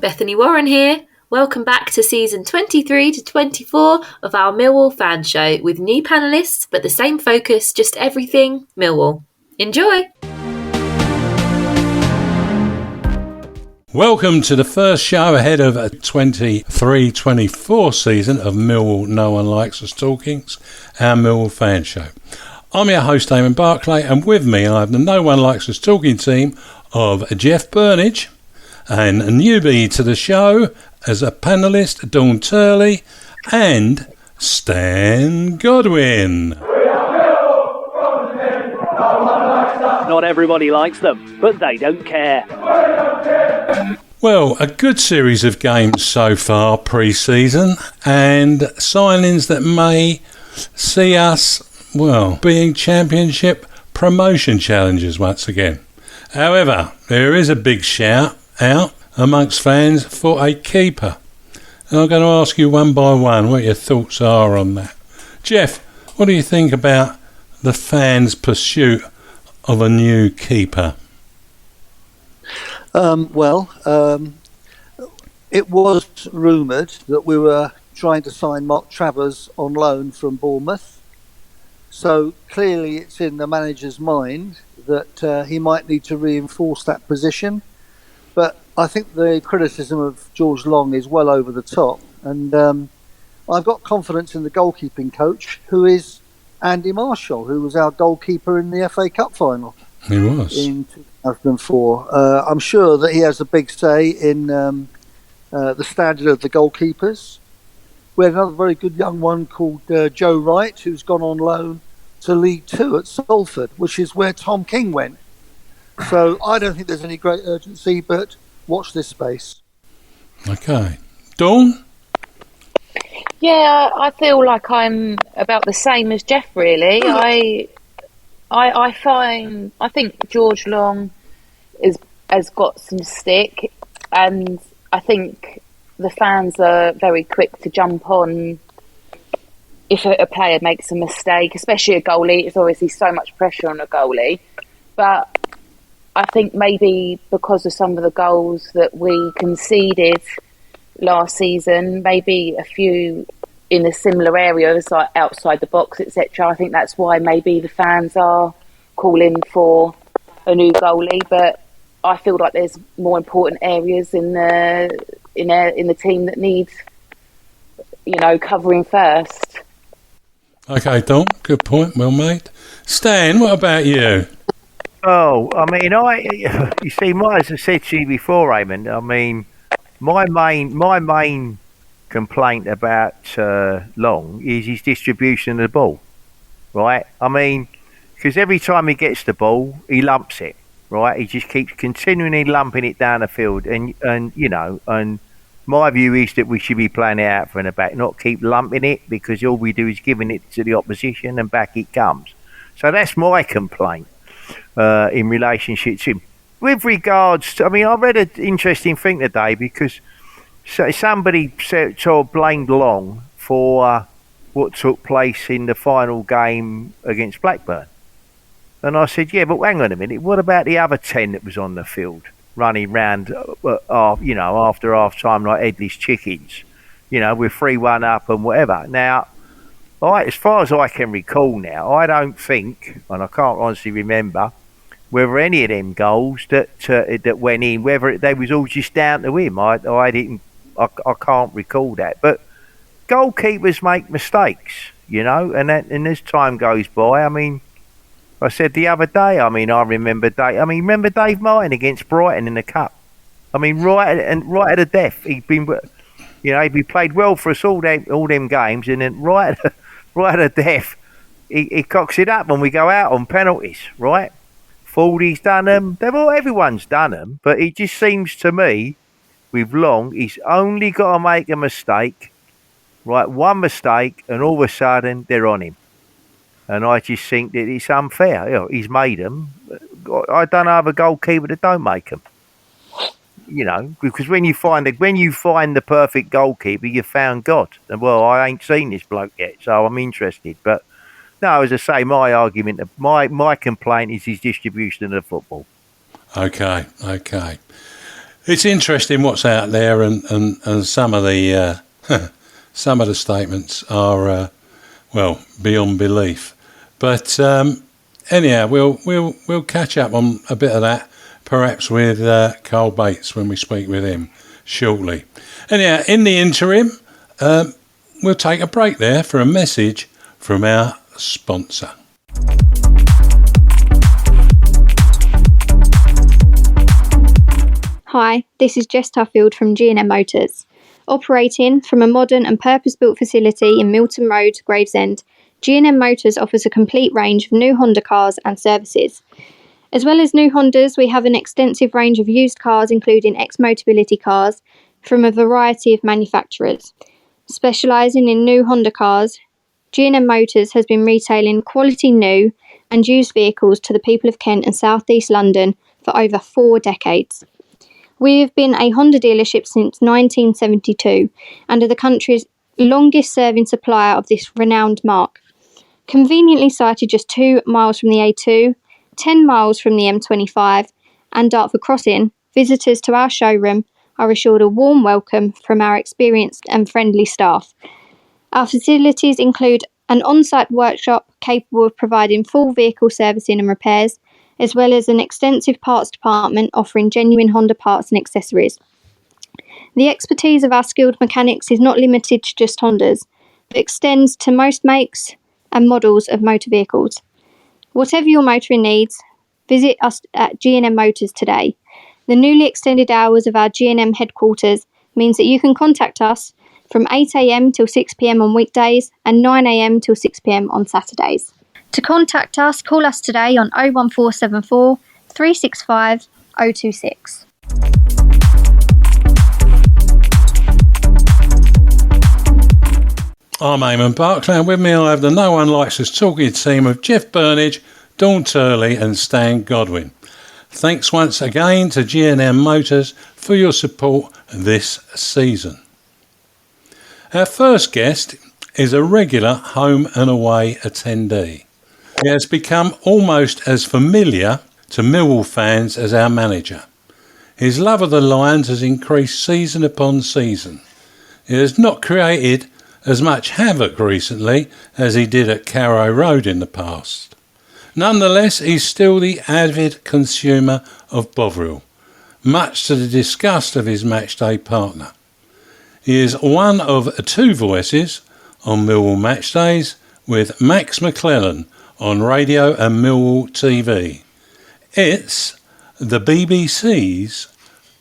Bethany Warren here. Welcome back to season 23 to 24 of our Millwall fan show with new panellists, but the same focus, just everything Millwall. Enjoy! Welcome to the first show ahead of a 23-24 season of Millwall No One Likes Us Talkings, our Millwall fan show. I'm your host, Eamonn Barclay, and with me I have the No One Likes Us Talking team of Jeff Burnige, and a newbie to the show as a panellist, Dawn Turley, and Stan Godwin. Not everybody likes them, but they don't care. Well, a good series of games so far pre-season, and signings that may see us, being championship promotion challengers once again. However, there is a big shout out amongst fans for a keeper. And I'm going to ask you one by one what your thoughts are on that. Jeff, what do you think about the fans' pursuit of a new keeper? It was rumoured that we were trying to sign Mark Travers on loan from Bournemouth. So clearly it's in the manager's mind that he might need to reinforce that position. But I think the criticism of George Long is well over the top. And I've got confidence in the goalkeeping coach, who is Andy Marshall, who was our goalkeeper in the FA Cup final. He was. In 2004. I'm sure that he has a big say in the standard of the goalkeepers. We had another very good young one called Joe Wright, who's gone on loan to League Two at Salford, which is where Tom King went. So I don't think there's any great urgency, but watch this space. Okay. Dawn? Yeah, I feel like I'm about the same as Jeff, really. I think George Long has got some stick, and I think the fans are very quick to jump on if a player makes a mistake, especially a goalie. It's obviously so much pressure on a goalie, but I think maybe because of some of the goals that we conceded last season, maybe a few in the similar areas, like outside the box, etc. I think that's why maybe the fans are calling for a new goalie. But I feel like there's more important areas in the team that needs, covering first. Okay, Dawn, good point, well made. Stan, what about you? Oh, I mean, you see, as I said to you before, Eamonn, I mean, my main complaint about Long is his distribution of the ball, right? I mean, because every time he gets the ball, he lumps it, right? He just keeps continually lumping it down the field, and my view is that we should be playing it out from the back, not keep lumping it, because all we do is giving it to the opposition and back it comes. So that's my complaint in relationship to him. With regards to, I read an interesting thing today, because somebody blamed Long for what took place in the final game against Blackburn. And I said, yeah, but hang on a minute, what about the other 10 that was on the field, running round, after half-time like headless chickens, with 3-1 up and whatever. Now, as far as I can recall now, I don't think, and I can't honestly remember, whether any of them goals that went in, whether they was all just down to him. I can't recall that. But goalkeepers make mistakes, and as time goes by, I said the other day, I remember Dave Martin against Brighton in the Cup. Right at the death. He'd played well for us all them games, and then right at the death, he cocks it up when we go out on penalties, right? Fordy's done them. Everyone's done them, but it just seems to me, with Long, he's only got to make a mistake, right? One mistake, and all of a sudden they're on him. And I just think that it's unfair. He's made them. I don't know of a goalkeeper that don't make them. Because when you find the perfect goalkeeper, you found God. And I ain't seen this bloke yet, so I'm interested. But no, as I say, my argument, my complaint is his distribution of the football. Okay. It's interesting what's out there, and some of the some of the statements are beyond belief. But anyhow, we'll catch up on a bit of that, perhaps with Karl Bates when we speak with him shortly. Anyhow, in the interim, we'll take a break there for a message from our sponsor. Hi, this is Jess Tuffield from G&M Motors. Operating from a modern and purpose-built facility in Milton Road, Gravesend, G&M Motors offers a complete range of new Honda cars and services. As well as new Hondas, we have an extensive range of used cars including ex-Motability cars from a variety of manufacturers. Specialising in new Honda cars, G&M Motors has been retailing quality new and used vehicles to the people of Kent and South East London for over 4 decades. We have been a Honda dealership since 1972 and are the country's longest serving supplier of this renowned marque. Conveniently sited just 2 miles from the A2, 10 miles from the M25 and Dartford Crossing, visitors to our showroom are assured a warm welcome from our experienced and friendly staff. Our facilities include an on-site workshop capable of providing full vehicle servicing and repairs, as well as an extensive parts department offering genuine Honda parts and accessories. The expertise of our skilled mechanics is not limited to just Hondas, but extends to most makes and models of motor vehicles. Whatever your motoring needs, visit us at G&M Motors today. The newly extended hours of our G&M headquarters means that you can contact us from 8 a.m. till 6 p.m. on weekdays and 9 a.m. till 6 p.m. on Saturdays. To contact us, call us today on 01474 365 026. I'm Eamonn Barclay, and with me I have the No One Likes Us talking team of Jeff Burnige, Dawn Turley and Stan Godwin. Thanks once again to G&M Motors for your support this season. Our first guest is a regular home and away attendee. He has become almost as familiar to Millwall fans as our manager. His love of the Lions has increased season upon season. He has not created as much havoc recently as he did at Carrow Road in the past. Nonetheless, he's still the avid consumer of Bovril, much to the disgust of his matchday partner. He is one of 2 voices on Millwall matchdays with Max McClellan on radio and Millwall TV. It's the BBC's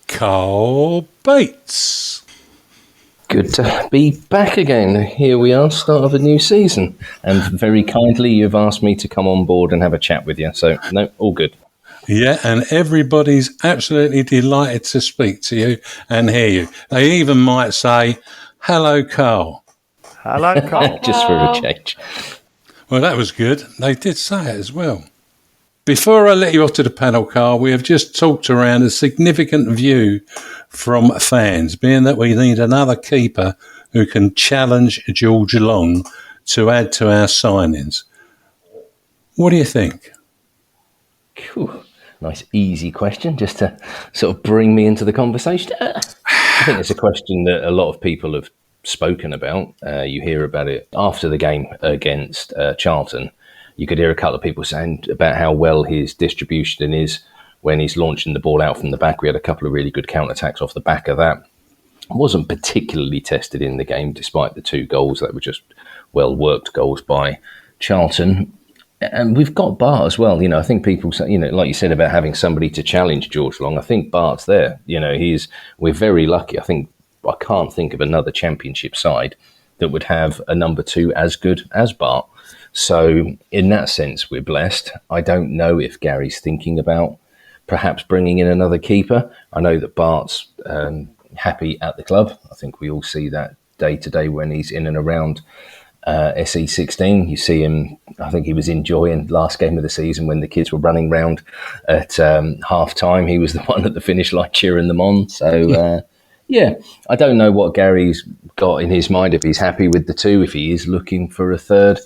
Karl Bates. Good to be back again. Here we are, start of a new season. And very kindly you've asked me to come on board and have a chat with you. So, no, all good. Yeah, and everybody's absolutely delighted to speak to you and hear you. They even might say, hello, Karl. Hello, Karl. Just for a change. Well, that was good. They did say it as well. Before I let you off to the panel, Karl, we have just talked around a significant view from fans, being that we need another keeper who can challenge George Long to add to our signings. What do you think? Cool. Nice, easy question, just to sort of bring me into the conversation. I think it's a question that a lot of people have spoken about. You hear about it after the game against Charlton. You could hear a couple of people saying about how well his distribution is when he's launching the ball out from the back. We had a couple of really good counter-attacks off the back of that. Wasn't particularly tested in the game, despite the 2 goals that were just well-worked goals by Charlton. And we've got Bart as well. You know, I think people say, you know, like you said about having somebody to challenge George Long, I think Bart's there. You know, we're very lucky. I can't think of another championship side that would have a number 2 as good as Bart. So in that sense, we're blessed. I don't know if Gary's thinking about perhaps bringing in another keeper. I know that Bart's happy at the club. I think we all see that day to day when he's in and around SE16. You see him, I think he was enjoying last game of the season when the kids were running round at half time. He was the one at the finish line cheering them on. So, yeah, I don't know what Gary's got in his mind, if he's happy with the 2, if he is looking for a third.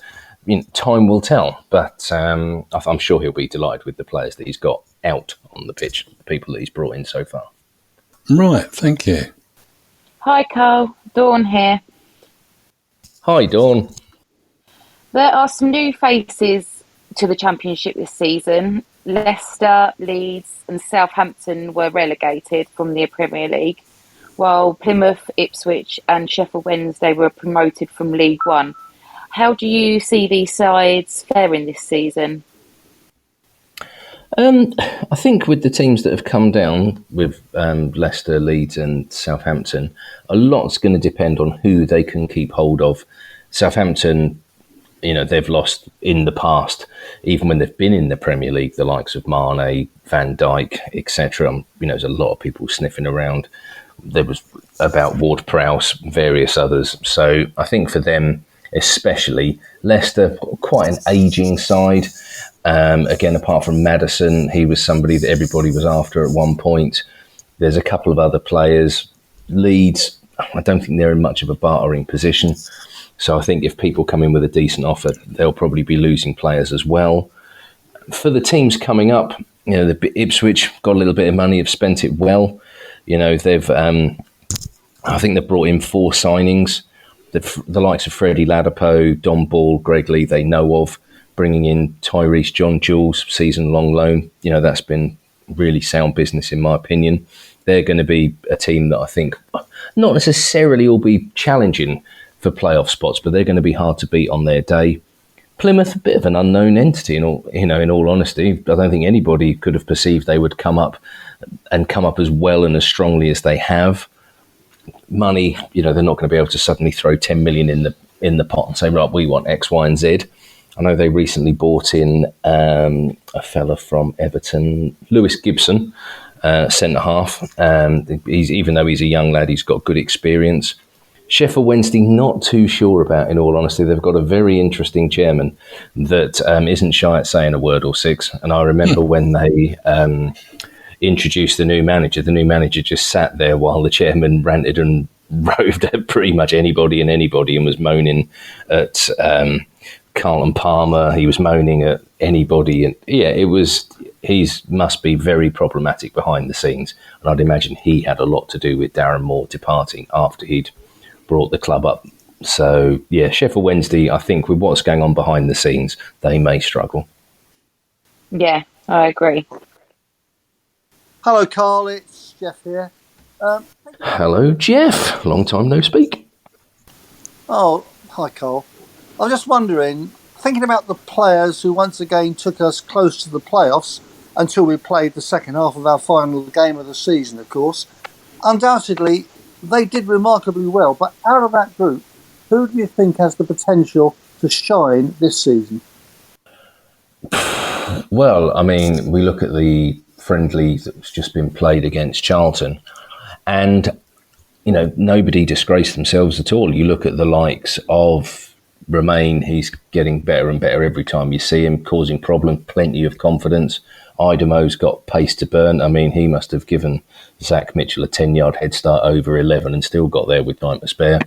You know, time will tell, but I'm sure he'll be delighted with the players that he's got out on the pitch, the people that he's brought in so far. Right, thank you. Hi, Carl. Dawn here. Hi, Dawn. There are some new faces to the Championship this season. Leicester, Leeds and Southampton were relegated from the Premier League, while Plymouth, Ipswich and Sheffield Wednesday were promoted from League One. How do you see these sides faring this season? I think with the teams that have come down, with Leicester, Leeds and Southampton, a lot's going to depend on who they can keep hold of. Southampton, they've lost in the past, even when they've been in the Premier League, the likes of Mane, Van Dijk, etc. There's a lot of people sniffing around. There was about Ward-Prowse, various others. So I think for them, especially, Leicester, quite an ageing side. Again, apart from Maddison, he was somebody that everybody was after at one point. There's a couple of other players. Leeds, I don't think they're in much of a bartering position. So I think if people come in with a decent offer, they'll probably be losing players as well. For the teams coming up, the Ipswich got a little bit of money, have spent it well. They've, I think they've brought in 4 signings. The likes of Freddie Ladapo, Don Ball, Greg Lee, they know of. Bringing in Tyrese John Jules, season-long loan. That's been really sound business in my opinion. They're going to be a team that I think not necessarily will be challenging for playoff spots, but they're going to be hard to beat on their day. Plymouth, a bit of an unknown entity, in all honesty. I don't think anybody could have perceived they would come up as well and as strongly as they have. Money, they're not going to be able to suddenly throw 10 million in the pot and say, right, we want X, Y, and Z. I know they recently bought in a fella from Everton, Lewis Gibson, centre-half. Even though he's a young lad, he's got good experience. Sheffield Wednesday, not too sure about, in all honesty. They've got a very interesting chairman that isn't shy at saying a word or 6. And I remember when they introduced the new manager just sat there while the chairman ranted and roved at pretty much anybody and was moaning at Carlton Palmer. He was moaning at anybody. And yeah, he must be very problematic behind the scenes. And I'd imagine he had a lot to do with Darren Moore departing after he'd brought the club up. So yeah, Sheffield Wednesday, I think with what's going on behind the scenes, they may struggle. Yeah, I agree. Hello, Carl. It's Jeff here. Hello, Jeff. Long time no speak. Oh, hi, Carl. I was just wondering, thinking about the players who once again took us close to the playoffs until we played the second half of our final game of the season, of course. Undoubtedly, they did remarkably well. But out of that group, who do you think has the potential to shine this season? Well, I mean, we look at the friendly that's just been played against Charlton, and nobody disgraced themselves at all. You look at the likes of Romain, he's getting better and better every time you see him, causing problems, plenty of confidence. Idamo's got pace to burn. I mean, he must have given Zach Mitchell a 10-yard head start over 11 and still got there with time to spare.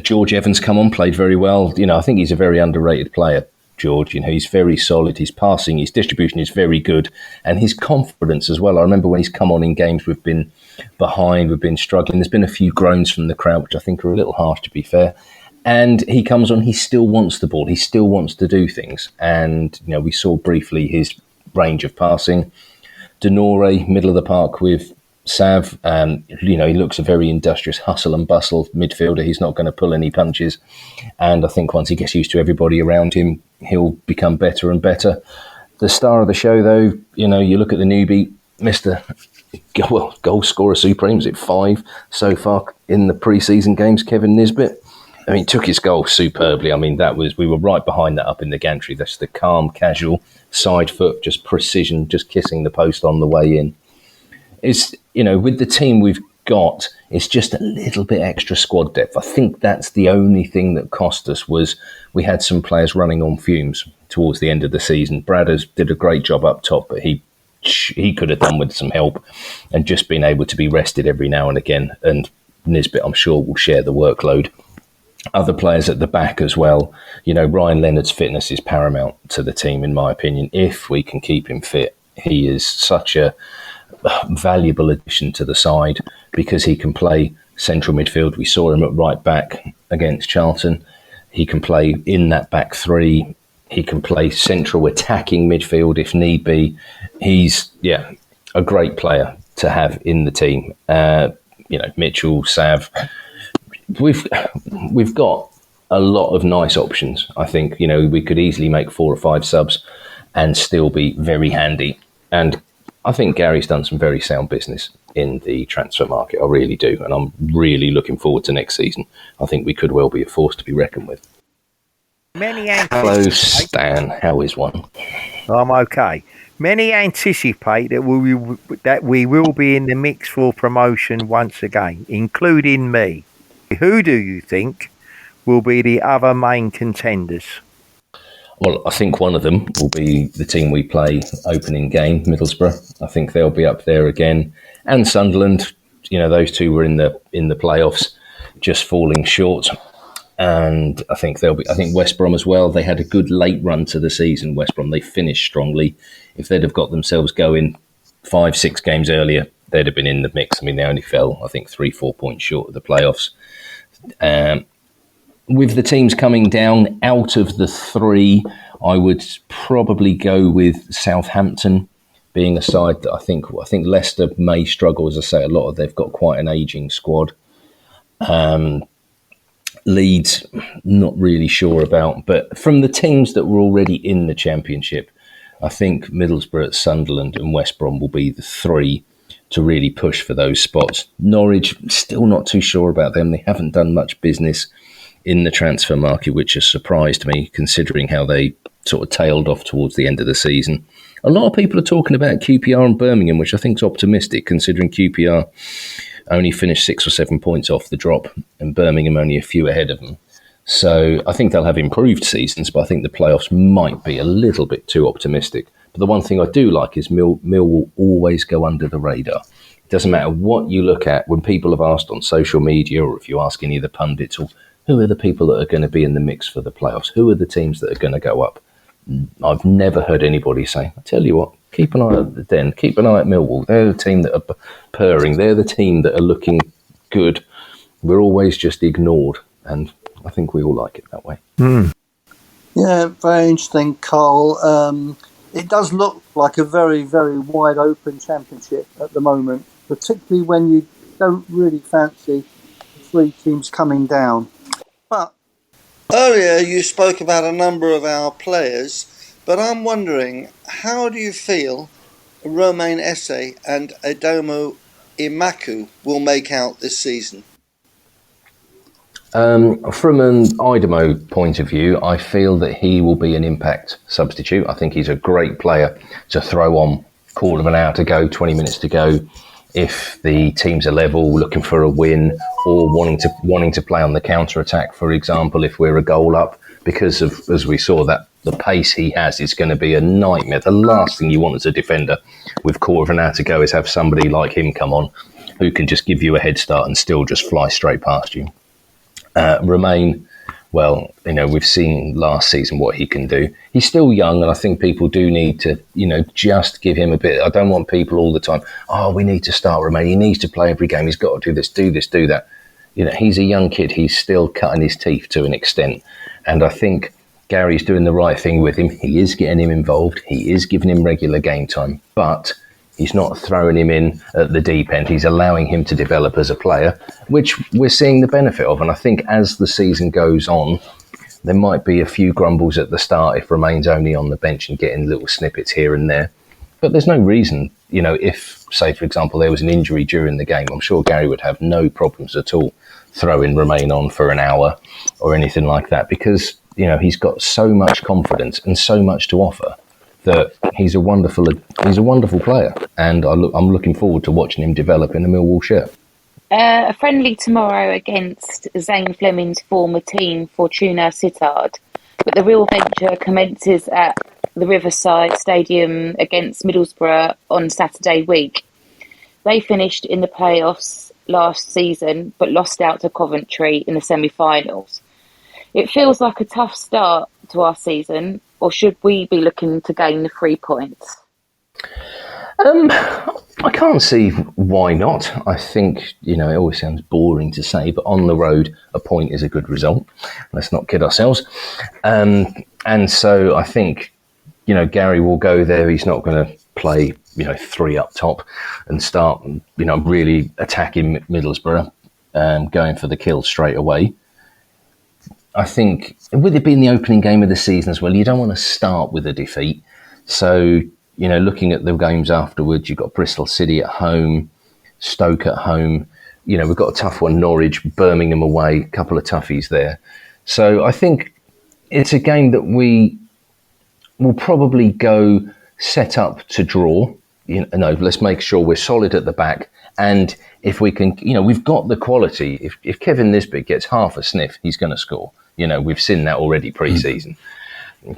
George Evans come on, played very well. I think he's a very underrated player, George. He's very solid. His passing, his distribution is very good, and his confidence as well. I remember when he's come on in games we've been behind, we've been struggling. There's been a few groans from the crowd, which I think are a little harsh, to be fair. And he comes on, he still wants the ball. He still wants to do things. And, we saw briefly his range of passing. Denore, middle of the park with Sav. He looks a very industrious hustle and bustle midfielder. He's not going to pull any punches. And I think once he gets used to everybody around him, he'll become better and better. The star of the show, though, you look at the newbie, Mr. Goal scorer supreme, is it 5 so far in the pre-season games, Kevin Nisbet? I mean, took his goal superbly. I mean, we were right behind that up in the gantry. That's the calm, casual, side foot, just precision, just kissing the post on the way in. It's, with the team we've got, it's just a little bit extra squad depth. I think that's the only thing that cost us, was we had some players running on fumes towards the end of the season. Bradders did a great job up top, but he could have done with some help and just been able to be rested every now and again. And Nisbet, I'm sure, will share the workload. Other players at the back as well. Ryan Leonard's fitness is paramount to the team, in my opinion. If we can keep him fit, he is such a valuable addition to the side because he can play central midfield. We saw him at right back against Charlton. He can play in that back three. He can play central attacking midfield if need be. He's, a great player to have in the team. Mitchell, Sav. We've got a lot of nice options. I think, we could easily make 4 or 5 subs and still be very handy. And I think Gary's done some very sound business in the transfer market. I really do. And I'm really looking forward to next season. I think we could well be a force to be reckoned with. Hello, Stan. How is one? I'm okay. Many anticipate that we will be in the mix for promotion once again, including me. Who do you think will be the other main contenders? Well, I think one of them will be the team we play opening game, Middlesbrough. I think they'll be up there again. And Sunderland, those two were in the playoffs, just falling short. And I think West Brom as well. They had a good late run to the season, West Brom. They finished strongly. If they'd have got themselves going 5-6 games earlier, they'd have been in the mix. I mean, they only fell, I think, 3-4 points short of the playoffs. With the teams coming down out of the 3, I would probably go with Southampton being a side that I think Leicester may struggle. As I say, they've got quite an ageing squad. Leeds, not really sure about. But from the teams that were already in the Championship, I think Middlesbrough, Sunderland and West Brom will be the 3 to really push for those spots. Norwich, still not too sure about them. They haven't done much business in the transfer market, which has surprised me, considering how they sort of tailed off towards the end of the season. A lot of people are talking about QPR and Birmingham, which I think is optimistic, considering QPR only finished 6 or 7 points off the drop and Birmingham only a few ahead of them. So I think they'll have improved seasons, but I think the playoffs might be a little bit too optimistic. But the one thing I do like is Mill will always go under the radar. It doesn't matter what you look at. When people have asked on social media, or if you ask any of the pundits, or who are the people that are going to be in the mix for the playoffs? Who are the teams that are going to go up? I've never heard anybody say, I tell you what, keep an eye at the Den, keep an eye at Millwall. They're the team that are purring. They're the team that are looking good. We're always just ignored. And I think we all like it that way. Yeah, very interesting, Karl. It does look like a very, very wide open championship at the moment, particularly when you don't really fancy 3 teams coming down. But earlier you spoke about a number of our players, but I'm wondering, how do you feel Romain Esse and Edomo Imaku will make out this season? From an Idemo point of view, I feel that he will be an impact substitute. I think he's a great player to throw on quarter of an hour to go, 20 minutes to go, if the teams are level, looking for a win, or wanting to play on the counter-attack, for example, if we're a goal up, because of, as we saw, that the pace he has is going to be a nightmare. The last thing you want as a defender with quarter of an hour to go is have somebody like him come on who can just give you a head start and still just fly straight past you. Romain, well, we've seen last season what he can do. He's still young, and I think people do need to, just give him a bit. I don't want people all the time, we need to start Romain. He needs to play every game. He's got to do this, do that. He's a young kid. He's still cutting his teeth to an extent. And I think Gary's doing the right thing with him. He is getting him involved. He is giving him regular game time. But he's not throwing him in at the deep end. He's allowing him to develop as a player, which we're seeing the benefit of. And I think as the season goes on, there might be a few grumbles at the start if Romain's only on the bench and getting little snippets here and there. But there's no reason, if, say, for example, there was an injury during the game, I'm sure Gary would have no problems at all throwing Romain on for an hour or anything like that, because, he's got so much confidence and so much to offer that he's a wonderful player, and I'm looking forward to watching him develop in a Millwall shirt. A friendly tomorrow against Zane Fleming's former team, Fortuna Sittard, but the real venture commences at the Riverside Stadium against Middlesbrough on Saturday week. They finished in the playoffs last season, but lost out to Coventry in the semi-finals. It feels like a tough start to our season, or should we be looking to gain the 3 points? I can't see why not. I think, it always sounds boring to say, but on the road, a point is a good result. Let's not kid ourselves. And so I think, Gary will go there. He's not going to play, 3 up top and start, really attacking Middlesbrough, going for the kill straight away. I think with it being the opening game of the season as well, you don't want to start with a defeat. So, looking at the games afterwards, you've got Bristol City at home, Stoke at home. We've got a tough one, Norwich, Birmingham away, a couple of toughies there. So I think it's a game that we will probably go set up to draw. Let's make sure we're solid at the back. And if we can, we've got the quality. If Kevin Nisbet gets half a sniff, he's going to score. We've seen that already pre-season.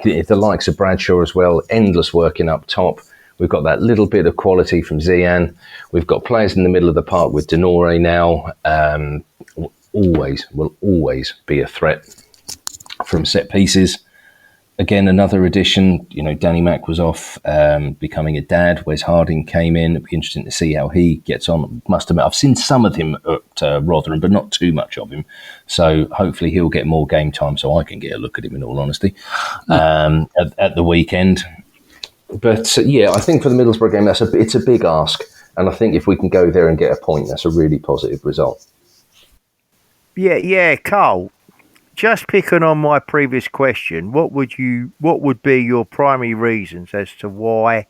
The likes of Bradshaw as well, endless working up top. We've got that little bit of quality from Zian. We've got players in the middle of the park with Denore now. Will always be a threat from set pieces. Again, another addition, Danny Mack was off, becoming a dad. Wes Harding came in. It'd be interesting to see how he gets on. Must admit, I've seen some of him at Rotherham, but not too much of him. So hopefully he'll get more game time so I can get a look at him, in all honesty, at the weekend. But I think for the Middlesbrough game, it's a big ask. And I think if we can go there and get a point, that's a really positive result. Yeah, Karl. Just picking on my previous question, what would be your primary reasons as to why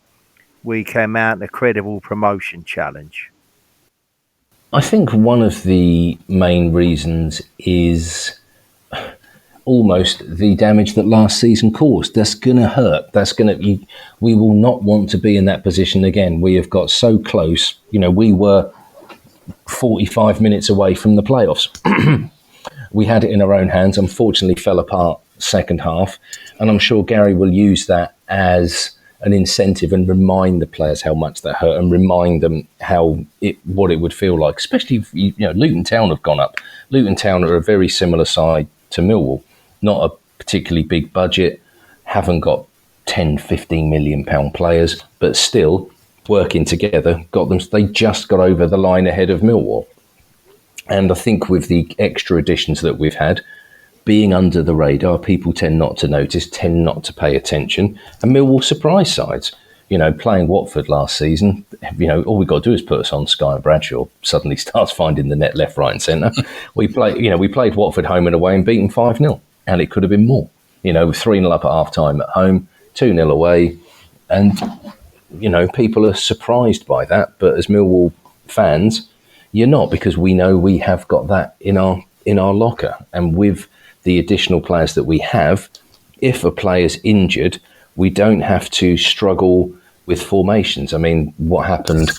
we came out in a credible promotion challenge? I think one of the main reasons is almost the damage that last season caused. That's going to hurt. We will not want to be in that position again. We have got so close. We were 45 minutes away from the playoffs. We had it in our own hands, unfortunately fell apart second half. And I'm sure Gary will use that as an incentive and remind the players how much that hurt and remind them what it would feel like, especially if, Luton Town have gone up. Luton Town are a very similar side to Millwall, not a particularly big budget, haven't got 10, 15 million pound players, but still working together, they just got over the line ahead of Millwall. And I think with the extra additions that we've had, being under the radar, people tend not to notice, tend not to pay attention. And Millwall surprise sides, playing Watford last season, all we got to do is put us on Sky and Bradshaw suddenly starts finding the net left, right and centre. We played Watford home and away and beaten 5-0. And it could have been more. 3-0 up at half-time at home, 2-0 away. And, people are surprised by that. But as Millwall fans, you're not, because we know we have got that in our locker. And with the additional players that we have, if a player's injured, we don't have to struggle with formations. I mean, what happened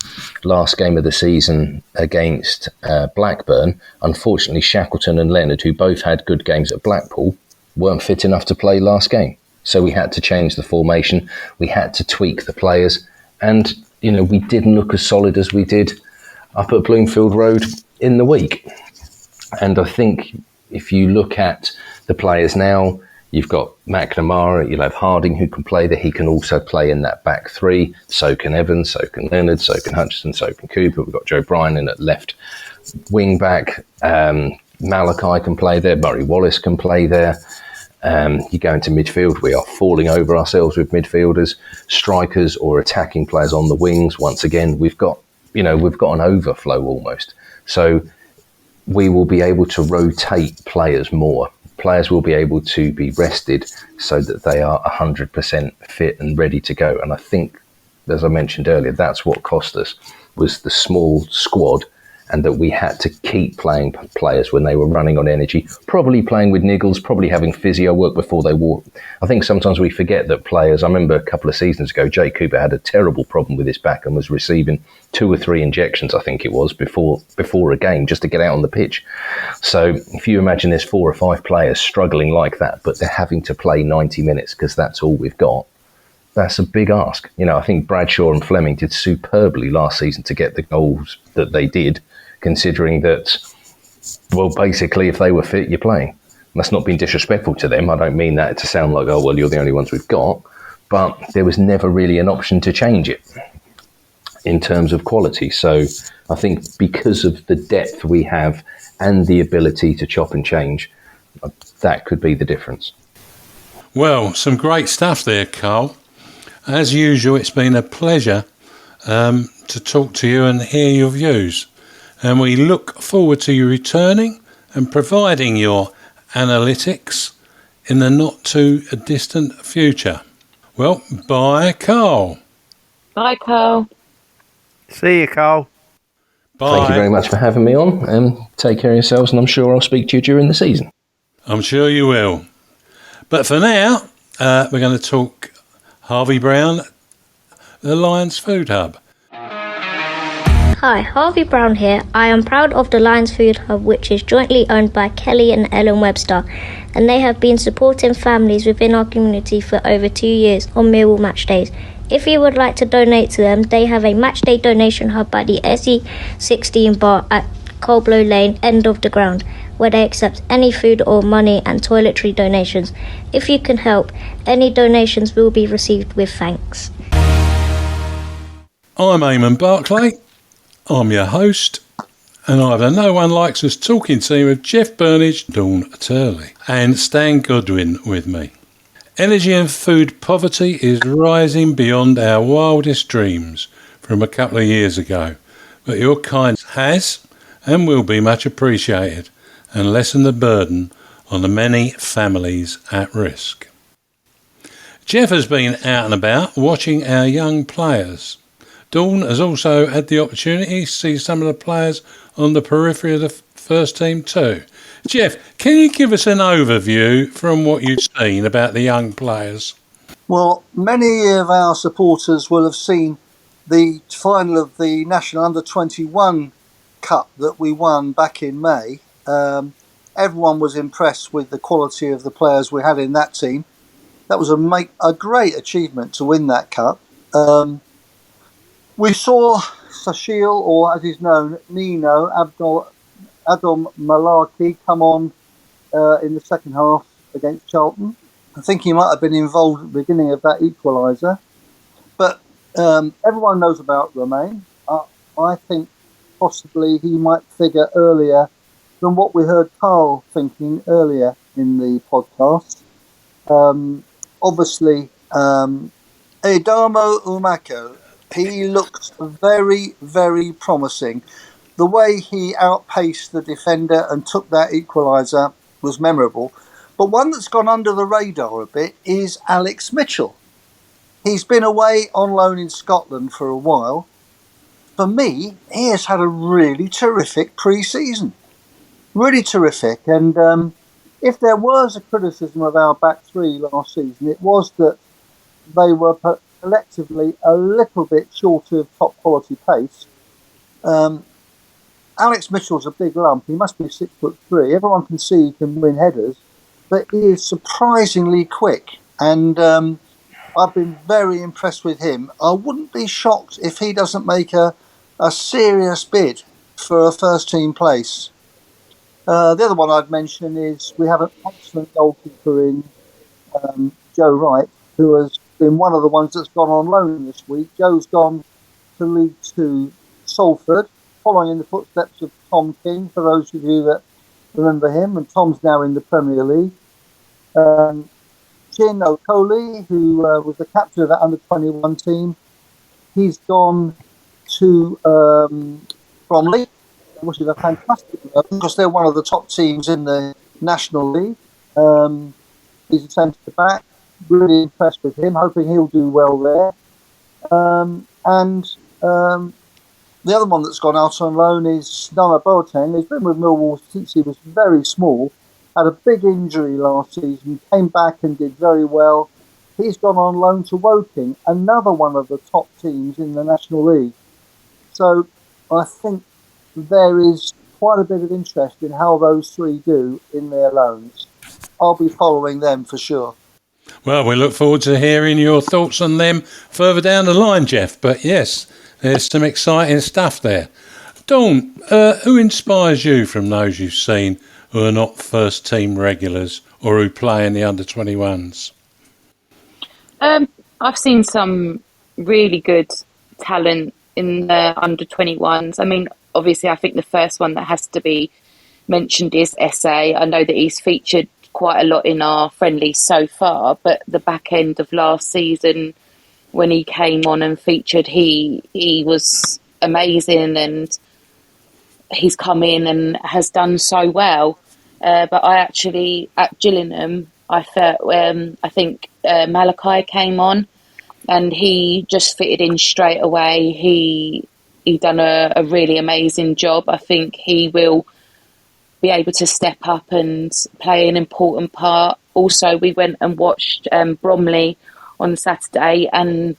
last game of the season against Blackburn, unfortunately Shackleton and Leonard, who both had good games at Blackpool, weren't fit enough to play last game. So we had to change the formation. We had to tweak the players. And, we didn't look as solid as we did up at Bloomfield Road in the week. And I think if you look at the players now, you've got McNamara, you'll have Harding who can play there. He can also play in that back three. So can Evans, so can Leonard, so can Hutchinson, so can Cooper. We've got Joe Bryan in at left wing back. Malachi can play there. Murray Wallace can play there. You go into midfield, we are falling over ourselves with midfielders, strikers or attacking players on the wings. Once again, we've got an overflow almost. So we will be able to rotate players more. Players will be able to be rested so that they are 100% fit and ready to go. And I think, as I mentioned earlier, that's what cost us, was the small squad, and that we had to keep playing players when they were running on energy, probably playing with niggles, probably having physio work before they walk. I think sometimes we forget that players, I remember a couple of seasons ago, Jake Cooper had a terrible problem with his back and was receiving 2 or 3 injections, I think it was, before a game just to get out on the pitch. So if you imagine there's 4 or 5 players struggling like that, but they're having to play 90 minutes because that's all we've got, that's a big ask. I think Bradshaw and Fleming did superbly last season to get the goals that they did, considering that, well, basically, if they were fit, you're playing. And that's not being disrespectful to them. I don't mean that to sound like, oh, well, you're the only ones we've got. But there was never really an option to change it. in terms of quality. So I think because of the depth we have and the ability to chop and change, that could be the difference. Well, some great stuff there, Karl. As usual, it's been a pleasure to talk to you and hear your views. And we look forward to you returning and providing your analytics in the not too distant future. Well, bye, Karl. Bye, Karl. See you, Karl. Bye. Thank you very much for having me on. Take care of yourselves, and I'm sure I'll speak to you during the season. I'm sure you will. But for now, we're going to talk Harvey Brown, the Lions Food Hub. Hi, Harvey Brown here. I am proud of the Lions Food Hub, which is jointly owned by Kelly and Ellen Webster, and they have been supporting families within our community for over 2 years on Millwall match days. If you would like to donate to them, they have a matchday donation hub by the SE16 bar at Colblow Lane, end of the ground, where they accept any food or money and toiletry donations. If you can help, any donations will be received with thanks. I'm Eamonn Barclay. I'm your host, and I have a No One Likes Us talking team of Jeff Burnige, Dawn Turley, and Stan Godwin with me. Energy and food poverty is rising beyond our wildest dreams from a couple of years ago, but your kindness has and will be much appreciated and lessen the burden on the many families at risk. Jeff has been out and about watching our young players. Dawn has also had the opportunity to see some of the players on the periphery of the first team too. Jeff, can you give us an overview from what you've seen about the young players? Well, many of our supporters will have seen the final of the National Under-21 Cup that we won back in May. Everyone was impressed with the quality of the players we had in that team. That was a great achievement to win that cup. We saw Sashil, or as he's known, Nino Adam Malarkey, come on in the second half against Charlton. I think he might have been involved at the beginning of that equaliser. But everyone knows about Romain. I think possibly he might figure earlier than what we heard Karl thinking earlier in the podcast. Obviously, Adamo Umako, he looks very, very promising. The way he outpaced the defender and took that equaliser was memorable. But one that's gone under the radar a bit is Alex Mitchell. He's been away on loan in Scotland for a while. For me, he has had a really terrific pre-season. Really terrific. And if there was a criticism of our back three last season, it was that they were collectively a little bit short of top quality pace. Alex Mitchell's a big lump. He must be 6'3". Everyone can see he can win headers, but he is surprisingly quick. And I've been very impressed with him. I wouldn't be shocked if he doesn't make a serious bid for a first team place. The other one I'd mention is we have an excellent goalkeeper in Joe Wright, who has been one of the ones that's gone on loan this week. Joe's gone to League 2 Salford, following in the footsteps of Tom King, for those of you that remember him, and Tom's now in the Premier League. Chin Okoli, who was the captain of that under-21 team, he's gone to Bromley, which is a fantastic club, because they're one of the top teams in the National League. He's a centre-back. Really impressed with him, hoping he'll do well there. The other one that's gone out on loan is Nana Boateng. He's been with Millwall since he was very small. Had a big injury last season, came back and did very well. He's gone on loan to Woking, another one of the top teams in the National League. So I think there is quite a bit of interest in how those three do in their loans. I'll be following them for sure. Well, we look forward to hearing your thoughts on them further down the line, Jeff. But yes, there's some exciting stuff there. Dawn, who inspires you from those you've seen who are not first team regulars or who play in the under-21s? I've seen some really good talent in the under 21s. I mean, obviously, I think the first one that has to be mentioned is SA. I know that he's featured quite a lot in our friendlies so far, but the back end of last season, when he came on and featured, he was amazing, and he's come in and has done so well. But I actually, at Gillingham, I think Malachi came on, and he just fitted in straight away. He done a really amazing job. I think he will be able to step up and play an important part. Also, we went and watched Bromley on Saturday, and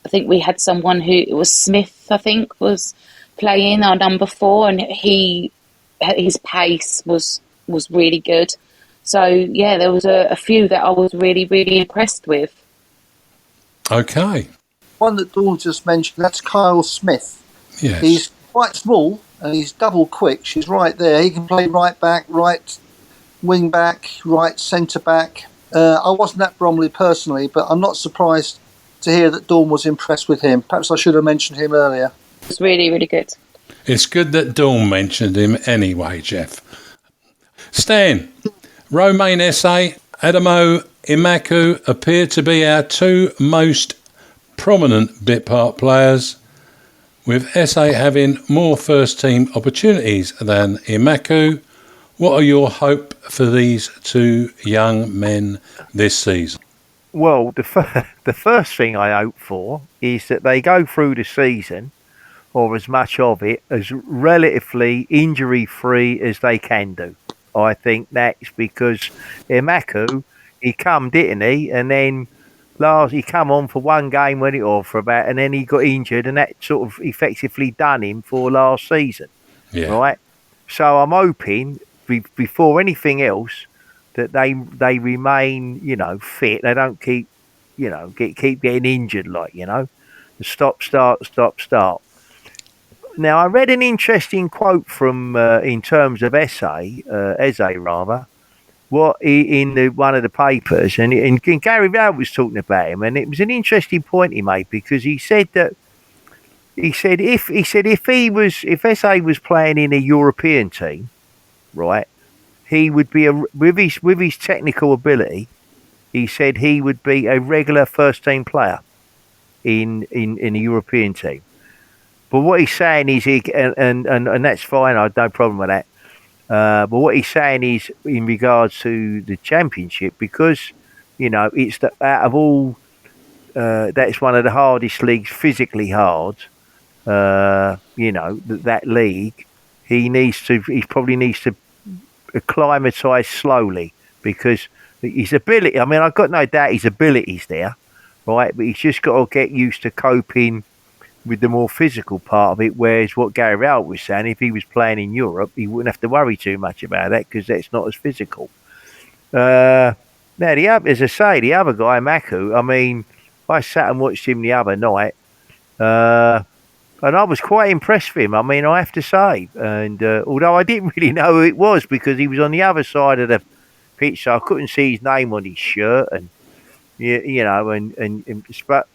I think we had someone who, it was Smith, I think, was playing our number 4, and his pace was really good. So yeah, there was a few that I was really, really impressed with. Okay. One that Dawn just mentioned, that's Kyle Smith. Yes. He's quite small and he's double quick. She's right there. He can play right back, right wing back, right centre back. I wasn't at Bromley personally, but I'm not surprised to hear that Dawn was impressed with him. Perhaps I should have mentioned him earlier. It's really, really good. It's good that Dawn mentioned him anyway, Jeff. Stan, Romain Esse, Adamo Imaku appear to be our two most prominent bit part players, with Esse having more first-team opportunities than Imaku. What are your hope for these two young men this season? Well, the first thing I hope for is that they go through the season, or as much of it, as relatively injury-free as they can do. I think that's because Imaku, he come, didn't he? And then he come on for one game and then he got injured, and that sort of effectively done him for last season. Yeah. Right? So I'm hoping before anything else that they remain, fit. They don't keep getting injured, stop, start. Now, I read an interesting quote from, in terms of Esse, in one of the papers, and Gary Rowell was talking about him, and it was an interesting point he made, because he said if Esse was playing in a European team, right, he would be with his technical ability. He said he would be a regular first team player in a European team. But what he's saying is, and that's fine. I have no problem with that. But what he's saying is, in regards to the Championship, because it's out of all, that's one of the hardest leagues, physically hard. That league, he probably needs to acclimatise slowly, because his ability. I mean, I've got no doubt his ability's there, right? But he's just got to get used to coping with the more physical part of it. Whereas what Gary Rowell was saying, if he was playing in Europe, he wouldn't have to worry too much about that, because that's not as physical. Now, as I say, the other guy, Maku, I mean, I sat and watched him the other night, and I was quite impressed with him. I mean, I have to say, and although I didn't really know who it was, because he was on the other side of the pitch, so I couldn't see his name on his shirt, and but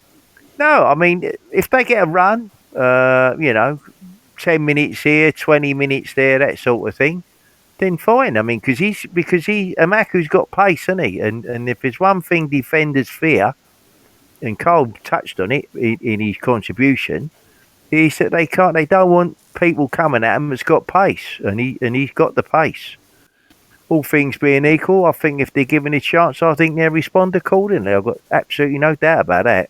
no, I mean, if they get a run, 10 minutes here, 20 minutes there, that sort of thing, then fine. I mean, because Amaku's got pace, hasn't he? And if there's one thing defenders fear, and Karl touched on it in his contribution, is that they don't want people coming at him that's got pace, and he's got the pace. All things being equal, I think if they're given a chance, I think they'll respond accordingly. I've got absolutely no doubt about that.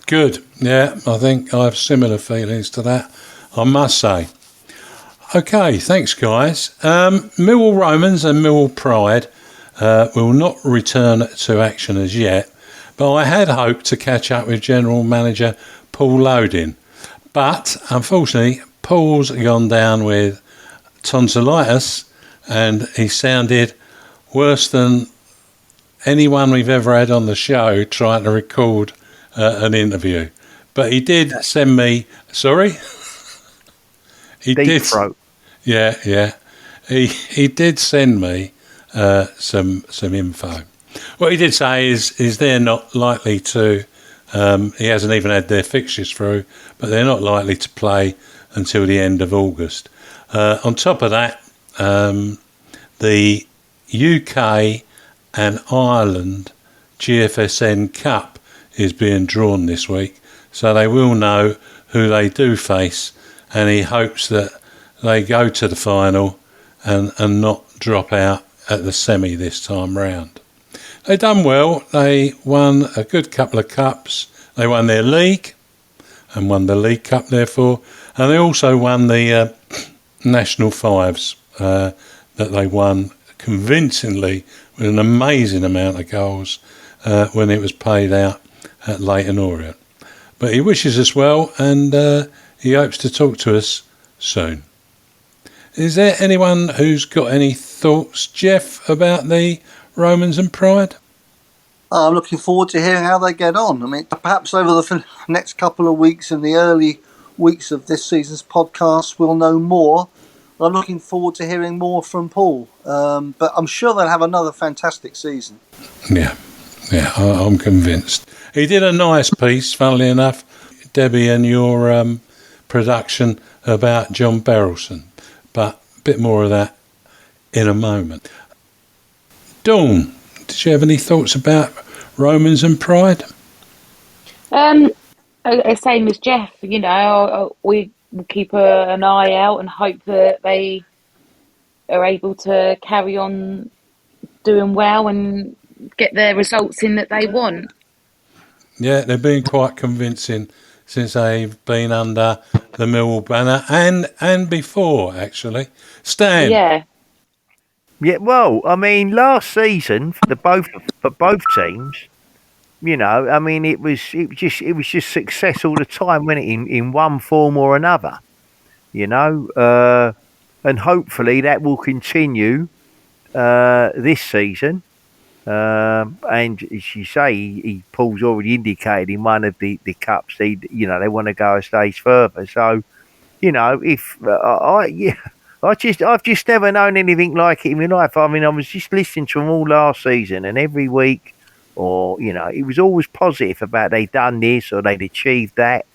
Good. Yeah, I think I have similar feelings to that, I must say. Okay, thanks, guys. Millwall Romans and Millwall Pride will not return to action as yet, but I had hoped to catch up with General Manager Paul Lodin. But, unfortunately, Paul's gone down with tonsillitis, and he sounded worse than anyone we've ever had on the show trying to record an interview. But he did send me... Sorry? He Deep did. throat. Yeah. He did send me some info. What he did say is they're not likely to He hasn't even had their fixtures through, but they're not likely to play until the end of August. On top of that, the UK and Ireland GFSN Cup is being drawn this week, so they will know who they do face, and he hopes that they go to the final and not drop out at the semi this time round. They done well. They won a good couple of cups. They won their league and won the League Cup, therefore, and they also won the National Fives that they won convincingly with an amazing amount of goals when it was played out at Leyton Orient. But he wishes us well, and he hopes to talk to us soon. Is there anyone who's got any thoughts, Jeff, about the Romans and Pride? I'm looking forward to hearing how they get on. I mean, perhaps over the next couple of weeks and the early weeks of this season's podcast, we'll know more. I'm looking forward to hearing more from Paul. But I'm sure they'll have another fantastic season. Yeah, I'm convinced. He did a nice piece, funnily enough, Debbie, and your production about John Berylson. But a bit more of that in a moment. Dawn, did you have any thoughts about Romans and Pride? Same as Jeff, we keep an eye out and hope that they are able to carry on doing well and get their results in that they want. Yeah, they've been quite convincing since they've been under the Millwall banner and before, actually. Stan? Yeah. Yeah, well, I mean, last season for both teams, I mean, it was just success all the time, wasn't it, in one form or another, and hopefully that will continue this season. And as you say, Paul's already indicated in one of the cups, they want to go a stage further. So, I've just never known anything like it in my life. I mean, I was just listening to them all last season, and every week, it was always positive about they'd done this or they'd achieved that,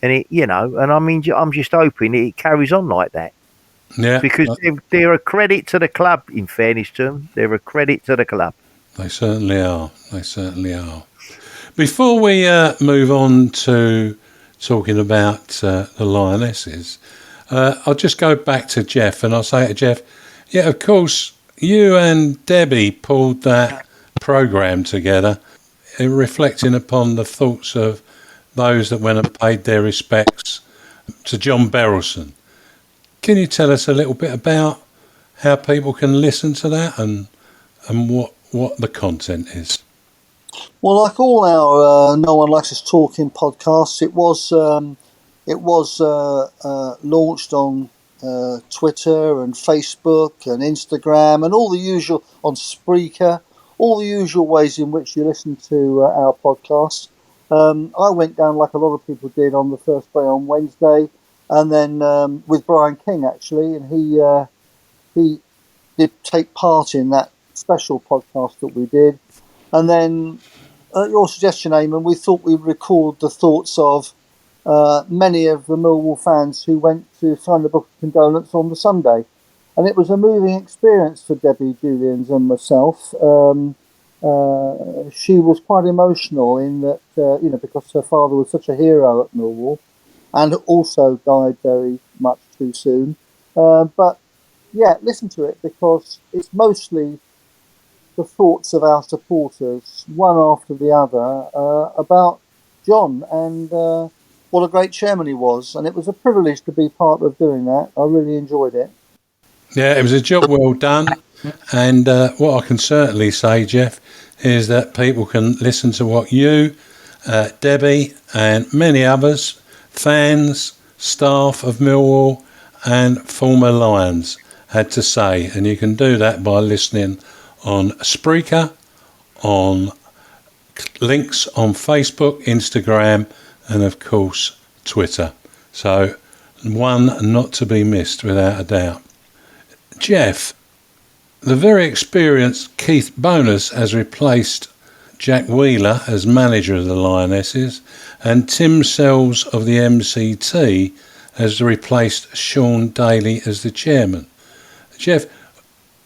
and and I mean, I'm just hoping it carries on like that. Yeah, because they're a credit to the club. In fairness to them, they're a credit to the club. They certainly are. Before we move on to talking about the Lionesses, I'll just go back to Jeff, and I'll say to Jeff, yeah, of course, you and Debbie pulled that programme together, reflecting upon the thoughts of those that went and paid their respects to John Berylson. Can you tell us a little bit about how people can listen to that and what the content is? Well, like all our No One Likes Us Talking podcasts, it was launched on Twitter and Facebook and Instagram and all the usual, on Spreaker, all the usual ways in which you listen to our podcast. I went down like a lot of people did on the first day on Wednesday, and then with Brian King actually, and he did take part in that special podcast that we did. And then at your suggestion, Eamonn, we thought we'd record the thoughts of many of the Millwall fans who went to sign the book of condolence on the Sunday. And it was a moving experience for Debbie, Julians and myself. She was quite emotional in that, because her father was such a hero at Millwall and also died very much too soon. But yeah, listen to it, because it's mostly the thoughts of our supporters, one after the other, about John and what a great chairman he was. And it was a privilege to be part of doing that. I really enjoyed it. Yeah, it was a job well done. And what I can certainly say, Jeff, is that people can listen to what you, Debbie, and many others, fans, staff of Millwall and former Lions, had to say. And you can do that by listening on Spreaker, on links on Facebook, Instagram, and of course Twitter. So one not to be missed without a doubt. Jeff, the very experienced Keith Bonus has replaced Jack Wheeler as manager of the Lionesses, and Tim Sells of the MCT has replaced Sean Daly as the chairman. Jeff,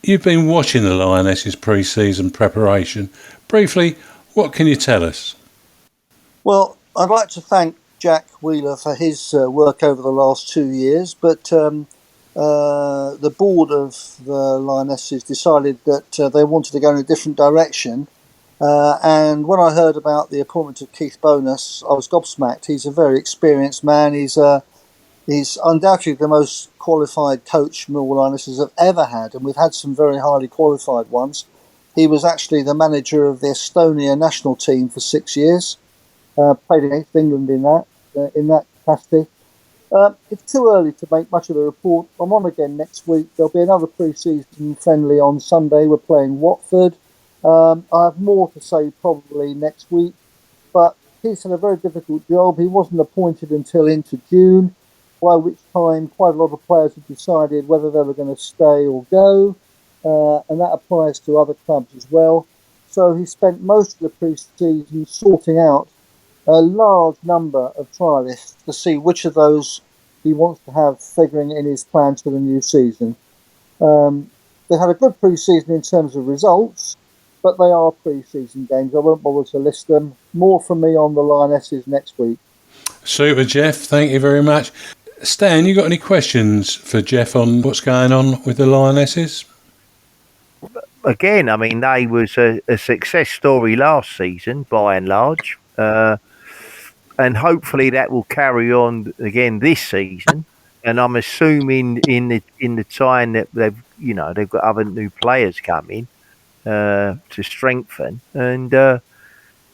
you've been watching the Lionesses pre-season preparation. Briefly, what can you tell us? Well, I'd like to thank Jack Wheeler for his work over the last 2 years, but the board of the Lionesses decided that they wanted to go in a different direction. And when I heard about the appointment of Keith Bonus, I was gobsmacked. He's a very experienced man. He's undoubtedly the most qualified coach Millwall Lionesses have ever had, and we've had some very highly qualified ones. He was actually the manager of the Estonia national team for 6 years. Played against England in that capacity. It's too early to make much of a report. I'm on again next week. There'll be another pre-season friendly on Sunday. We're playing Watford. I have more to say probably next week, but he's had a very difficult job. He wasn't appointed until into June, by which time quite a lot of players had decided whether they were going to stay or go, and that applies to other clubs as well. So he spent most of the pre-season sorting out a large number of trialists to see which of those he wants to have figuring in his plans for the new season. They had a good pre-season in terms of results, but they are pre-season games. I won't bother to list them. More from me on the Lionesses next week. Super, Jeff. Thank you very much. Stan, you got any questions for Jeff on what's going on with the Lionesses? Again, I mean, they was a success story last season, by and large. And hopefully that will carry on again this season. And I'm assuming in the time that they've got other new players coming to strengthen, and